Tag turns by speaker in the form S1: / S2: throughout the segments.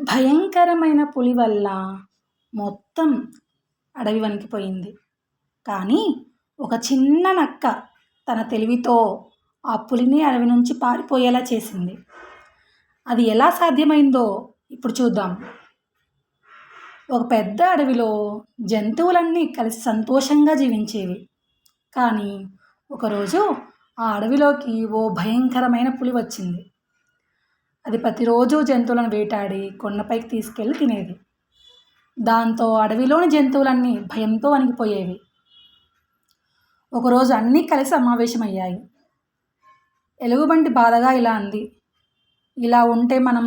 S1: భయంకరమైన పులి వల్ల మొత్తం అడవి వణికిపోయింది. కానీ ఒక చిన్న నక్క తన తెలివితో ఆ పులిని అడవి నుంచి పారిపోయేలా చేసింది. అది ఎలా సాధ్యమైందో ఇప్పుడు చూద్దాం. ఒక పెద్ద అడవిలో జంతువులన్నీ కలిసి సంతోషంగా జీవించేవి. కానీ ఒకరోజు ఆ అడవిలోకి ఓ భయంకరమైన పులి వచ్చింది. అది ప్రతిరోజు జంతువులను వేటాడి కొండపైకి తీసుకెళ్ళి తినేది. దాంతో అడవిలోని జంతువులన్నీ భయంతో వణికిపోయేవి. ఒకరోజు అన్నీ కలిసి సమావేశమయ్యాయి. ఎలుగుబంటి బాధగా ఇలా అంది, ఇలా ఉంటే మనం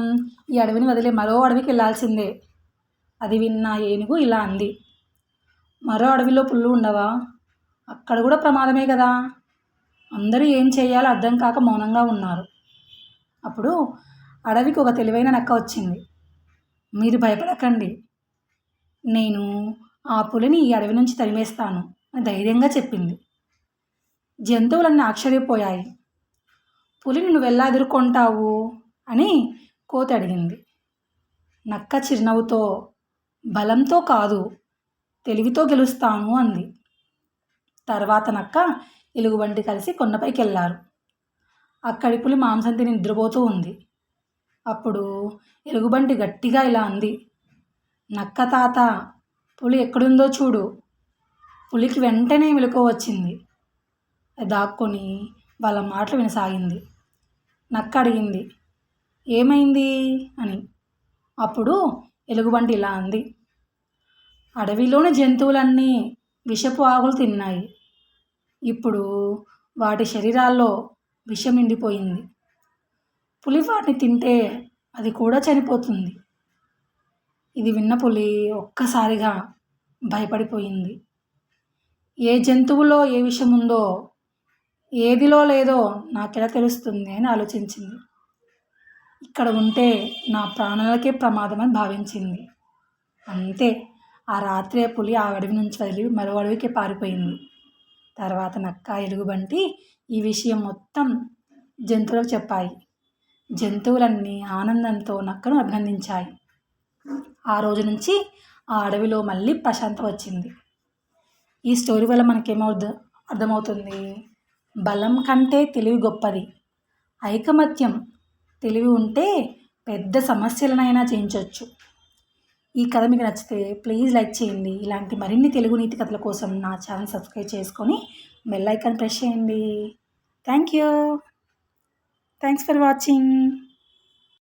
S1: ఈ అడవిని వదిలి మరో అడవికి వెళ్ళాల్సిందే. అది విన్న ఏనుగు ఇలా అంది, మరో అడవిలో పుళ్ళు ఉండవా? అక్కడ కూడా ప్రమాదమే కదా. అందరూ ఏం చేయాలో అర్థం కాక మౌనంగా ఉన్నారు. అప్పుడు అడవికి ఒక తెలివైన నక్క వచ్చింది. మీరు భయపడకండి, నేను ఆ పులిని ఈ అడవి నుంచి తరిమేస్తాను అని ధైర్యంగా చెప్పింది. జంతువులన్నీ ఆశ్చర్యపోయాయి. పులిని నువ్వు ఎలా ఎదుర్కొంటావు అని కోతి అడిగింది. నక్క చిరునవ్వుతో, బలంతో కాదు, తెలివితో గెలుస్తాను అంది. తర్వాత నక్క ఎలుగుబంటి కలిసి కొండపైకి వెళ్ళారు. అక్కడి పులి మాంసం తిని నిద్రపోతూ ఉంది. అప్పుడు ఎలుగుబంటి గట్టిగా ఇలా అంది, నక్క తాత, పులి ఎక్కడుందో చూడు. పులికి వెంటనే మెలకువ వచ్చింది. దాక్కొని వాళ్ళ మాటలు వినసాగింది. నక్క అడిగింది, ఏమైంది అని. అప్పుడు ఎలుగుబంటి ఇలా అంది, అడవిలోని జంతువులన్నీ విషపు ఆకులు తిన్నాయి. ఇప్పుడు వాటి శరీరాల్లో విషం నిండిపోయింది. పులి వాటిని తింటే అది కూడా చనిపోతుంది. ఇది విన్న పులి ఒక్కసారిగా భయపడిపోయింది. ఏ జంతువులో ఏ విషం ఉందో, ఏదిలో లేదో నాకెలా తెలుస్తుంది అని ఆలోచించింది. ఇక్కడ ఉంటే నా ప్రాణాలకే ప్రమాదం అని భావించింది. అంతే, ఆ రాత్రే పులి ఆ అడవి నుంచి వదిలి మరో అడవికి పారిపోయింది. తర్వాత నక్క, ఎలుగుబంటి ఈ విషయం మొత్తం జంతువులకు చెప్పాయి. జంతువులన్నీ ఆనందంతో నక్కను అభినందించాయి. ఆ రోజు నుంచి ఆ అడవిలో మళ్ళీ ప్రశాంతత వచ్చింది. ఈ స్టోరీ వల్ల అర్థమవుతుంది, బలం కంటే తెలివి గొప్పది. ఐకమత్యం, తెలివి ఉంటే పెద్ద సమస్యలనైనా జయించవచ్చు. ఈ కథ మీకు నచ్చితే ప్లీజ్ లైక్ చేయండి. ఇలాంటి మరిన్ని తెలుగు నీతి కథల కోసం నా ఛానల్ సబ్స్క్రైబ్ చేసుకొని బెల్ ఐకాన్ ప్రెస్ చేయండి. Thanks for watching.